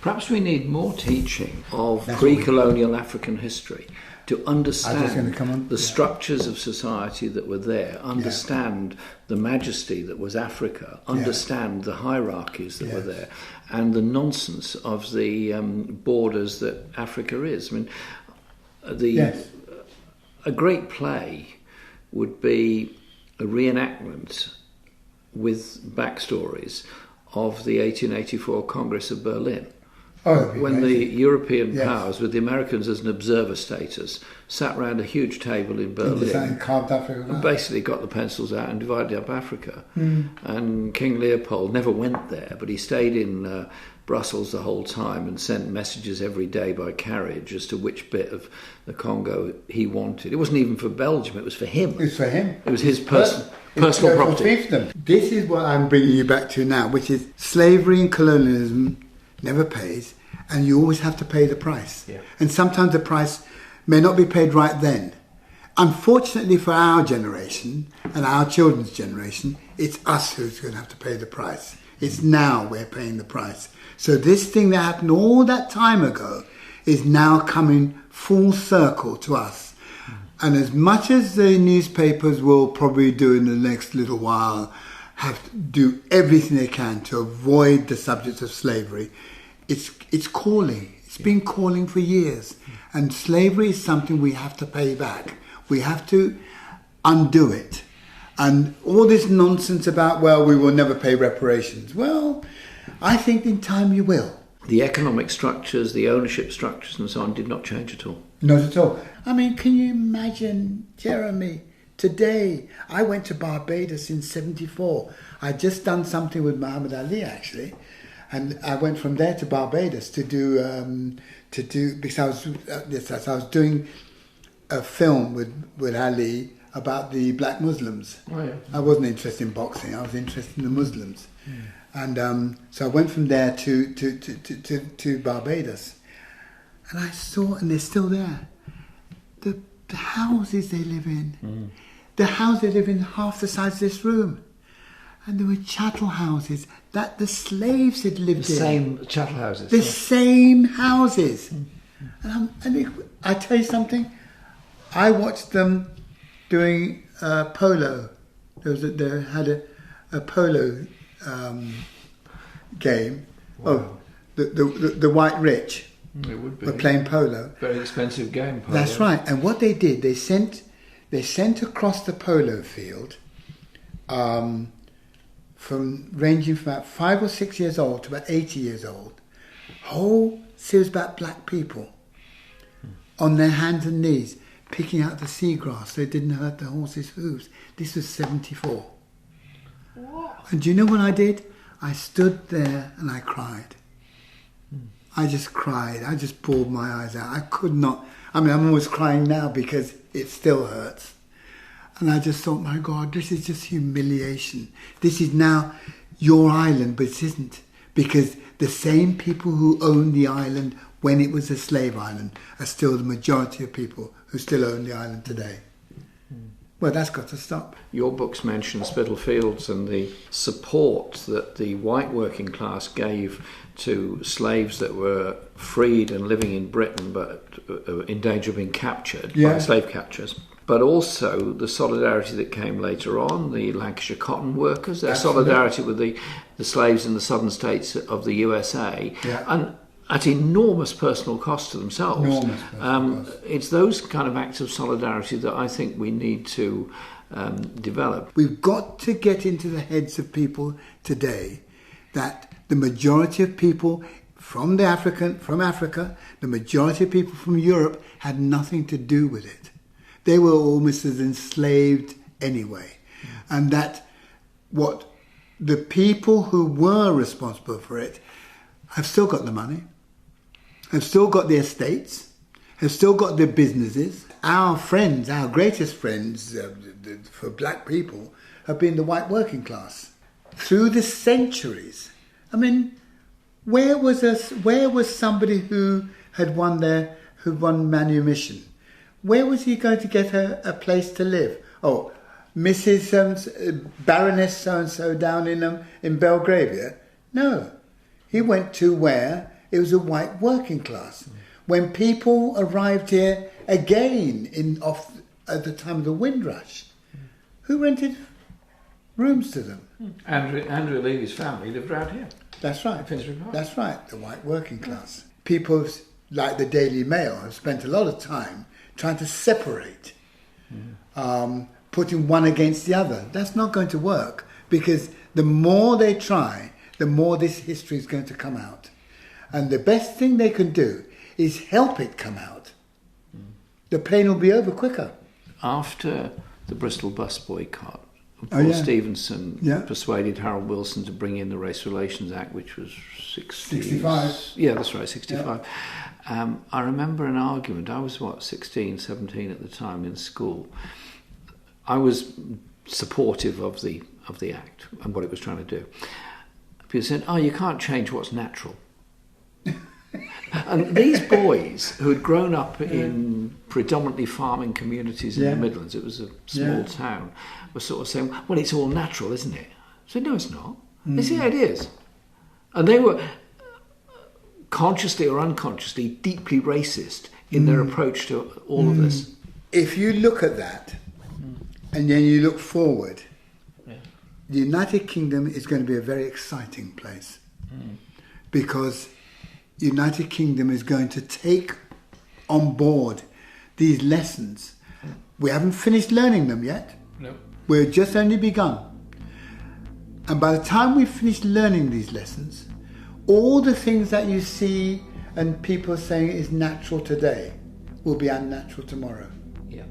Perhaps we need more teaching of That's pre-colonial African history to understand the Yeah. structures of society that were there, understand the majesty that was Africa, understand the hierarchies that were there, and the nonsense of the borders that Africa is. I mean, a great play would be a reenactment with backstories of the 1884 Congress of Berlin. When the European powers, with the Americans as an observer status, sat round a huge table in Berlin and carved Africa and basically got the pencils out and divided up Africa. And King Leopold never went there, but he stayed in Brussels the whole time and sent messages every day by carriage as to which bit of the Congo he wanted. It wasn't even for Belgium, it was for him. It was for him. It was his personal property. This is what I'm bringing you back to now, which is slavery and colonialism never pays, and you always have to pay the price. Yeah. And sometimes the price may not be paid right then. Unfortunately for our generation and our children's generation, it's us who's going to have to pay the price. It's now we're paying the price. So this thing that happened all that time ago is now coming full circle to us. And as much as the newspapers will probably do in the next little while, have to do everything they can to avoid the subject of slavery, it's calling. It's been calling for years. And slavery is something we have to pay back. We have to undo it. And all this nonsense about, well, we will never pay reparations. Well, I think in time you will. The economic structures, the ownership structures and so on did not change at all. Not at all. I mean, can you imagine, Jeremy, today, I went to Barbados in 1974. I'd just done something with Muhammad Ali, actually. And I went from there to Barbados to do because I was doing a film with Ali about the black Muslims. Oh, yeah. I wasn't interested in boxing. I was interested in the Muslims. And so I went from there to Barbados. And I saw, and they're still there, the houses they live in. The house they live in half the size of this room. And there were chattel houses that the slaves had lived in. The same chattel houses. The same houses. And I tell you something, I watched them doing polo. They had a polo game. Wow. Oh, the white rich It would be. were playing polo. Very expensive game, polo. That's right. And what they did, they sent across the polo field, ranging from about 5 or 6 years old to about 80 years old, whole series about black people on their hands and knees, picking out the seagrass so it didn't hurt the horses' hooves. This was 1974. What? And do you know what I did? I stood there and I cried. I just cried. I just bawled my eyes out. I could not. I mean, I'm always crying now because it still hurts. And I just thought, my God, this is just humiliation. This is now your island, but it isn't. Because the same people who owned the island when it was a slave island are still the majority of people who still own the island today. Well, that's got to stop. Your books mention Spitalfields and the support that the white working class gave to slaves that were freed and living in Britain but in danger of being captured by slave catchers. But also the solidarity that came later on, the Lancashire cotton workers, their solidarity with the slaves in the southern states of the USA, and at enormous personal cost to themselves. It's those kind of acts of solidarity that I think we need to develop. We've got to get into the heads of people today that the majority of people from Africa, the majority of people from Europe had nothing to do with it. They were almost as enslaved anyway. And that what the people who were responsible for it have still got the money, have still got the estates, have still got their businesses. Our friends, our greatest friends for black people have been the white working class. Through the centuries. I mean, where was somebody who had won manumission? Where was he going to get a place to live? Oh, Mrs. Baroness so-and-so down in Belgravia? No. He went to where It was a white working class. When people arrived here again at the time of the Windrush, who rented rooms to them? Andrew Levy's family lived around here. That's right. Finsbury Park. That's right, the white working class. People like the Daily Mail have spent a lot of time trying to separate, putting one against the other. That's not going to work, because the more they try, the more this history is going to come out. And the best thing they can do is help it come out. The pain will be over quicker. After the Bristol bus boycott, Paul Stevenson persuaded Harold Wilson to bring in the Race Relations Act, which was 65. Yeah, that's right, 65. Yeah. I remember an argument. I was, 16, 17 at the time in school. I was supportive of the Act and what it was trying to do. People said, you can't change what's natural. And these boys who had grown up in predominantly farming communities in the Midlands, it was a small town, were sort of saying, well, it's all natural, isn't it? I said, no, it's not. They said, yeah, it is. And they were consciously or unconsciously deeply racist in their approach to all of this. If you look at that and then you look forward, the United Kingdom is going to be a very exciting place, because the United Kingdom is going to take on board these lessons. We haven't finished learning them yet. No. We've just only begun. And by the time we've finished learning these lessons, all the things that you see and people saying is natural today will be unnatural tomorrow. Yeah.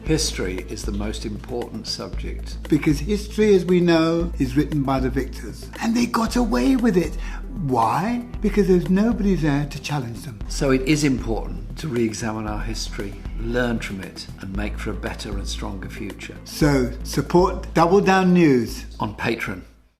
History is the most important subject. Because history, as we know, is written by the victors. And they got away with it. Why? Because there's nobody there to challenge them. So it is important to re-examine our history, learn from it, and make for a better and stronger future. So support Double Down News on Patreon.